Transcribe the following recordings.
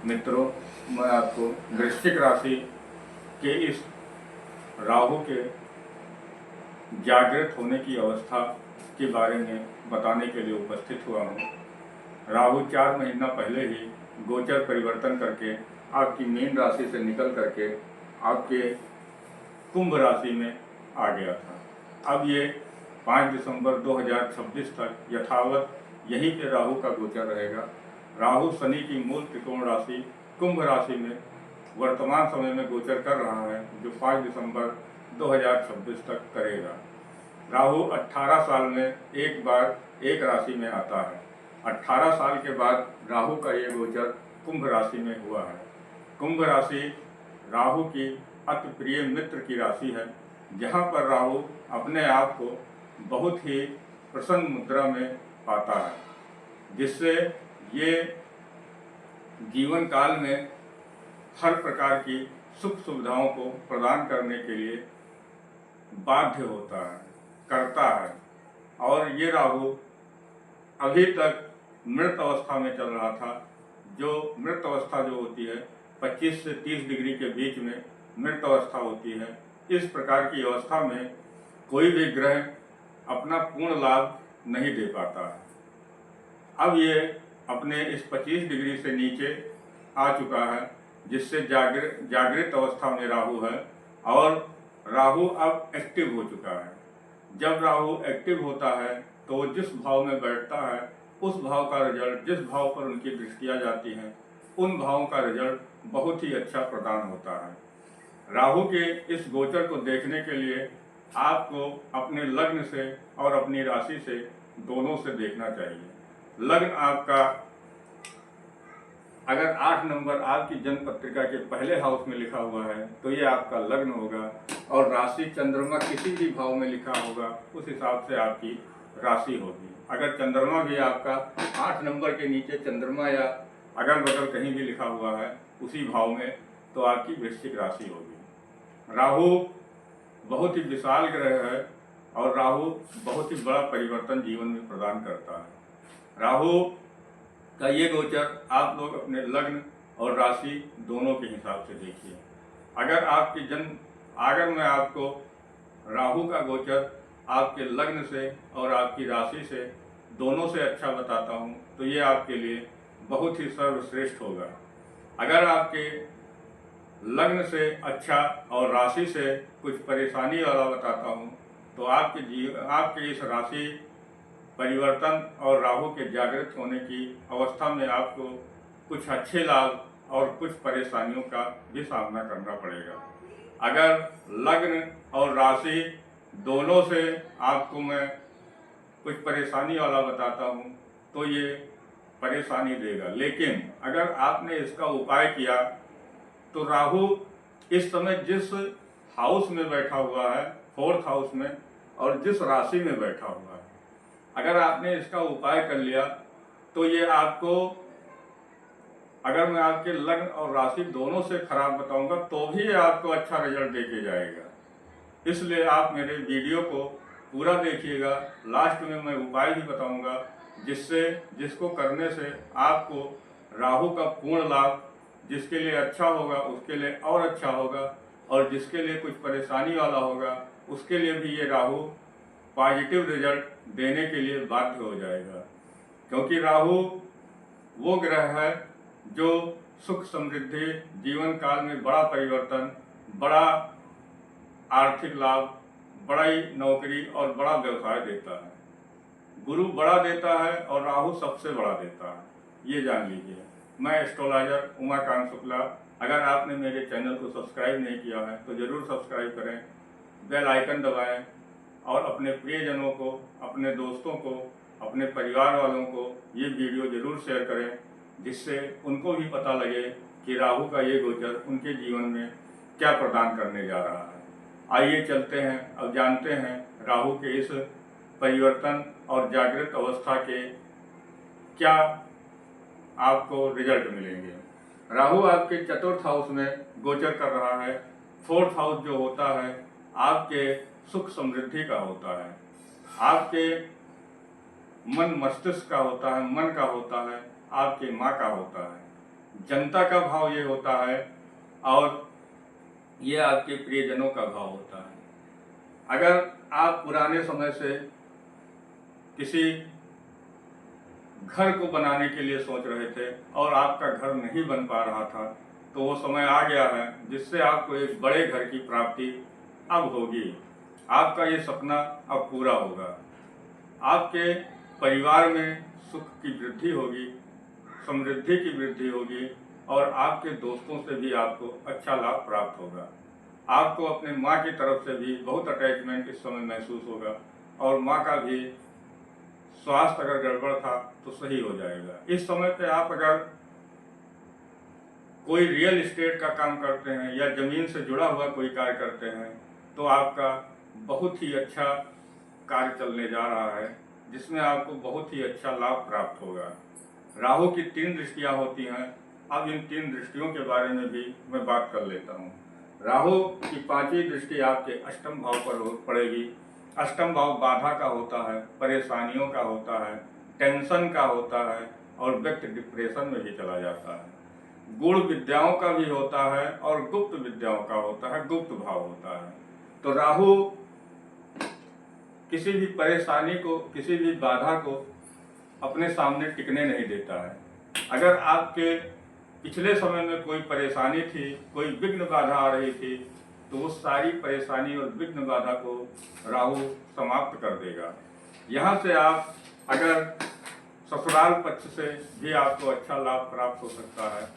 मित्रों, मैं आपको वृश्चिक राशि के इस राहु के जागृत होने की अवस्था के बारे में बताने के लिए उपस्थित हुआ हूँ। राहु 4 महीना पहले ही गोचर परिवर्तन करके आपकी मीन राशि से निकल करके आपके कुंभ राशि में आ गया था। अब ये 5 दिसंबर 2026 तक यथावत यहीं पे राहु का गोचर रहेगा। राहु शनि की मूल त्रिकोण राशि कुंभ राशि में वर्तमान समय में गोचर कर रहा है, जो 5 दिसंबर 2026 तक करेगा। राहु 18 साल में एक बार एक राशि में आता है। 18 साल के बाद राहु का ये गोचर कुंभ राशि में हुआ है। कुंभ राशि राहु की अति प्रिय मित्र की राशि है, जहाँ पर राहु अपने आप को बहुत ही प्रसन्न मुद्रा में पाता है, जिससे ये जीवन काल में हर प्रकार की सुख सुविधाओं को प्रदान करने के लिए बाध्य होता है, करता है। और ये राहु अभी तक मृत अवस्था में चल रहा था। जो मृत अवस्था जो होती है 25 से 30 डिग्री के बीच में मृत अवस्था होती है। इस प्रकार की अवस्था में कोई भी ग्रह अपना पूर्ण लाभ नहीं दे पाता है। अब ये अपने इस 25 डिग्री से नीचे आ चुका है, जिससे जागृत अवस्था में राहु है और राहु अब एक्टिव हो चुका है। जब राहु एक्टिव होता है तो जिस भाव में बैठता है उस भाव का रिजल्ट, जिस भाव पर उनकी दृष्टियाँ जाती हैं, उन भावों का रिजल्ट बहुत ही अच्छा प्रदान होता है। राहु के इस गोचर को देखने के लिए आपको अपने लग्न से और अपनी राशि से दोनों से देखना चाहिए। लग्न आपका अगर 8 नंबर आपकी जन्म पत्रिका के पहले हाउस में लिखा हुआ है तो ये आपका लग्न होगा, और राशि चंद्रमा किसी भी भाव में लिखा होगा उस हिसाब से आपकी राशि होगी। अगर चंद्रमा भी आपका 8 नंबर के नीचे चंद्रमा या अगल बगल कहीं भी लिखा हुआ है उसी भाव में, तो आपकी वृश्चिक राशि होगी। राहु बहुत ही विशाल ग्रह है और राहु बहुत ही बड़ा परिवर्तन जीवन में प्रदान करता है। राहु का ये गोचर आप लोग अपने लग्न और राशि दोनों के हिसाब से देखिए। अगर मैं आपको राहु का गोचर आपके लग्न से और आपकी राशि से दोनों से अच्छा बताता हूँ तो ये आपके लिए बहुत ही सर्वश्रेष्ठ होगा। अगर आपके लग्न से अच्छा और राशि से कुछ परेशानी वाला बताता हूँ तो आपके इस राशि परिवर्तन और राहु के जागृत होने की अवस्था में आपको कुछ अच्छे लाभ और कुछ परेशानियों का भी सामना करना पड़ेगा। अगर लग्न और राशि दोनों से आपको मैं कुछ परेशानी वाला बताता हूँ तो ये परेशानी देगा, लेकिन अगर आपने इसका उपाय किया तो राहु इस समय जिस हाउस में बैठा हुआ है, 4th हाउस में, और जिस राशि में बैठा हुआ है, अगर आपने इसका उपाय कर लिया तो ये आपको, अगर मैं आपके लग्न और राशि दोनों से खराब बताऊंगा तो भी आपको अच्छा रिजल्ट देके जाएगा। इसलिए आप मेरे वीडियो को पूरा देखिएगा। लास्ट में मैं उपाय भी बताऊंगा जिसको करने से आपको राहु का पूर्ण लाभ, जिसके लिए अच्छा होगा उसके लिए और अच्छा होगा, और जिसके लिए कुछ परेशानी वाला होगा उसके लिए भी ये राहु पॉजिटिव रिजल्ट देने के लिए बाध्य हो जाएगा। क्योंकि राहु वो ग्रह है जो सुख समृद्धि, जीवन काल में बड़ा परिवर्तन, बड़ा आर्थिक लाभ, बड़ी नौकरी और बड़ा व्यवसाय देता है। गुरु बड़ा देता है और राहु सबसे बड़ा देता है, ये जान लीजिए। मैं एस्ट्रोलॉजर उमाकांत शुक्ला। अगर आपने मेरे चैनल को सब्सक्राइब नहीं किया है तो ज़रूर सब्सक्राइब करें, बेल आइकन दबाएं और अपने प्रियजनों को, अपने दोस्तों को, अपने परिवार वालों को ये वीडियो ज़रूर शेयर करें, जिससे उनको भी पता लगे कि राहु का ये गोचर उनके जीवन में क्या प्रदान करने जा रहा है। आइए चलते हैं, अब जानते हैं राहु के इस परिवर्तन और जागृत अवस्था के क्या आपको रिजल्ट मिलेंगे। राहु आपके 4th हाउस में गोचर कर रहा है। 4th हाउस जो होता है आपके सुख समृद्धि का होता है, आपके मन मस्तिष्क का होता है, मन का होता है, आपके माँ का होता है। जनता का भाव ये होता है और ये आपके प्रियजनों का भाव होता है। अगर आप पुराने समय से किसी घर को बनाने के लिए सोच रहे थे और आपका घर नहीं बन पा रहा था, तो वो समय आ गया है जिससे आपको एक बड़े घर की प्राप्ति अब होगी। आपका ये सपना अब पूरा होगा। आपके परिवार में सुख की वृद्धि होगी, समृद्धि की वृद्धि होगी और आपके दोस्तों से भी आपको अच्छा लाभ प्राप्त होगा। आपको अपने माँ की तरफ से भी बहुत अटैचमेंट इस समय महसूस होगा और माँ का भी स्वास्थ्य अगर गड़बड़ था तो सही हो जाएगा। इस समय पे आप अगर कोई रियल एस्टेट का काम करते हैं या जमीन से जुड़ा हुआ कोई कार्य करते हैं तो आपका बहुत ही अच्छा कार्य चलने जा रहा है, जिसमें आपको बहुत ही अच्छा लाभ प्राप्त होगा। राहु की 3 दृष्टियां होती हैं। अब इन 3 दृष्टियों के बारे में भी मैं बात कर लेता हूँ। राहु की 5वीं दृष्टि आपके अष्टम भाव पर पड़ेगी। अष्टम भाव बाधा का होता है, परेशानियों का होता है, टेंशन का होता है और व्यक्ति डिप्रेशन में भी चला जाता है। गुण विद्याओं का भी होता है और गुप्त विद्याओं का होता है, गुप्त भाव होता है। तो राहु किसी भी परेशानी को, किसी भी बाधा को अपने सामने टिकने नहीं देता है। अगर आपके पिछले समय में कोई परेशानी थी, कोई विघ्न बाधा आ रही थी, तो वो सारी परेशानी और विघ्न बाधा को राहु समाप्त कर देगा। यहाँ से आप अगर ससुराल पक्ष से भी आपको अच्छा लाभ प्राप्त हो सकता है।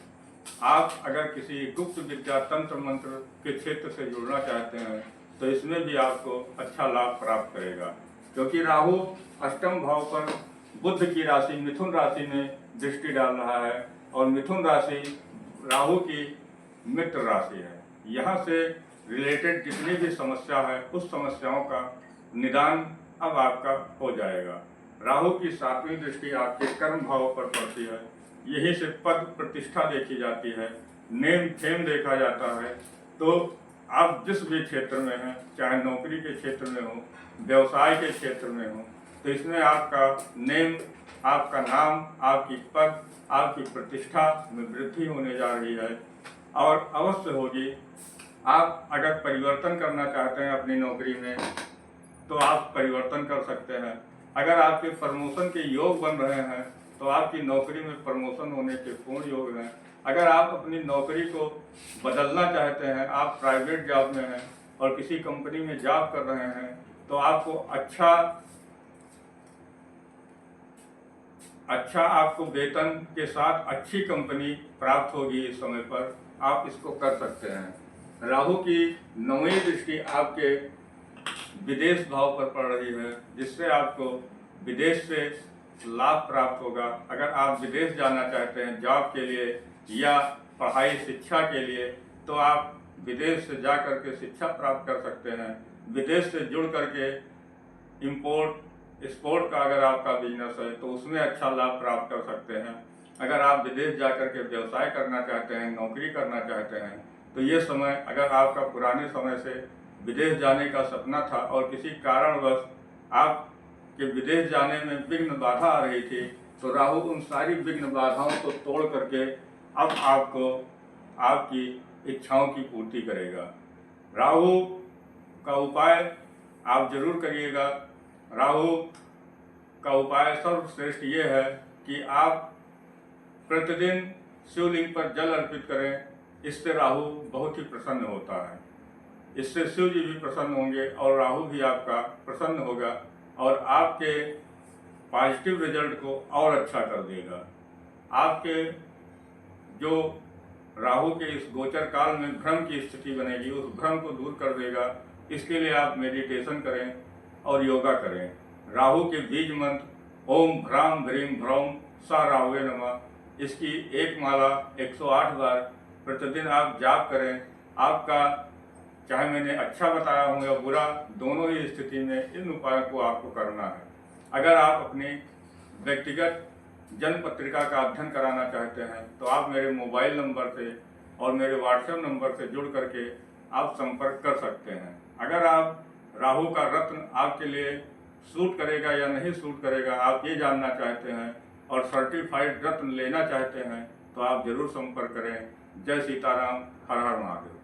आप अगर किसी गुप्त विद्या, तंत्र मंत्र के क्षेत्र से जुड़ना चाहते हैं तो इसमें भी आपको अच्छा लाभ प्राप्त करेगा, क्योंकि राहु अष्टम भाव पर बुध की राशि मिथुन राशि में दृष्टि डाल रहा है और मिथुन राशि राहु की मित्र राशि है। यहाँ से रिलेटेड जितनी भी समस्या है उस समस्याओं का निदान अब आपका हो जाएगा। राहु की 7वीं दृष्टि आपके कर्म भाव पर पड़ती है। यही से पद प्रतिष्ठा देखी जाती है, नेम फेम देखा जाता है। तो आप जिस भी क्षेत्र में हैं, चाहे नौकरी के क्षेत्र में हो, व्यवसाय के क्षेत्र में हो, तो इसमें आपका नेम, आपका नाम, आपकी पद, आपकी प्रतिष्ठा में वृद्धि होने जा रही है और अवश्य होगी। आप अगर परिवर्तन करना चाहते हैं अपनी नौकरी में तो आप परिवर्तन कर सकते हैं। अगर आपके प्रमोशन के योग बन रहे हैं तो आपकी नौकरी में प्रमोशन होने के पूर्ण योग हैं। अगर आप अपनी नौकरी को बदलना चाहते हैं, आप प्राइवेट जॉब में हैं और किसी कंपनी में जॉब कर रहे हैं, तो आपको अच्छा आपको वेतन के साथ अच्छी कंपनी प्राप्त होगी। इस समय पर आप इसको कर सकते हैं। राहु की 9वीं दृष्टि आपके विदेश भाव पर पड़ रही है, जिससे आपको विदेश से लाभ प्राप्त होगा। अगर आप विदेश जाना चाहते हैं जॉब के लिए या पढ़ाई शिक्षा के लिए, तो आप विदेश से जा करके शिक्षा प्राप्त कर सकते हैं। विदेश से जुड़ करके इंपोर्ट एक्सपोर्ट का अगर आपका बिजनेस है तो उसमें अच्छा लाभ प्राप्त कर सकते हैं। अगर आप विदेश जा करके व्यवसाय करना चाहते हैं, नौकरी करना चाहते हैं, तो ये समय, अगर आपका पुराने समय से विदेश जाने का सपना था और किसी कारणवश आपके विदेश जाने में विघ्न बाधा आ रही थी, तो राहु उन सारी विघ्न बाधाओं को तोड़ करके अब आपको आपकी इच्छाओं की पूर्ति करेगा। राहु का उपाय आप जरूर करिएगा। राहु का उपाय सर्वश्रेष्ठ ये है कि आप प्रतिदिन शिवलिंग पर जल अर्पित करें। इससे राहु बहुत ही प्रसन्न होता है। इससे शिव जी भी प्रसन्न होंगे और राहु भी आपका प्रसन्न होगा और आपके पॉजिटिव रिजल्ट को और अच्छा कर देगा। आपके जो राहु के इस गोचर काल में भ्रम की स्थिति बनेगी, उस भ्रम को दूर कर देगा। इसके लिए आप मेडिटेशन करें और योगा करें। राहु के बीज मंत्र ओम भ्राम भ्रीम भ्रौम सा राहुवे नमः, इसकी एक माला 108 बार प्रतिदिन आप जाप करें। आपका, चाहे मैंने अच्छा बताया हो या बुरा, दोनों ही स्थिति में इन उपायों को आपको करना है। अगर आप अपनी व्यक्तिगत जन्म पत्रिका का अध्ययन कराना चाहते हैं तो आप मेरे मोबाइल नंबर से और मेरे व्हाट्सएप नंबर से जुड़ करके आप संपर्क कर सकते हैं। अगर आप राहु का रत्न आपके लिए सूट करेगा या नहीं सूट करेगा, आप ये जानना चाहते हैं और सर्टिफाइड रत्न लेना चाहते हैं, तो आप जरूर संपर्क करें। जय सीताराम, हर हर महादेव।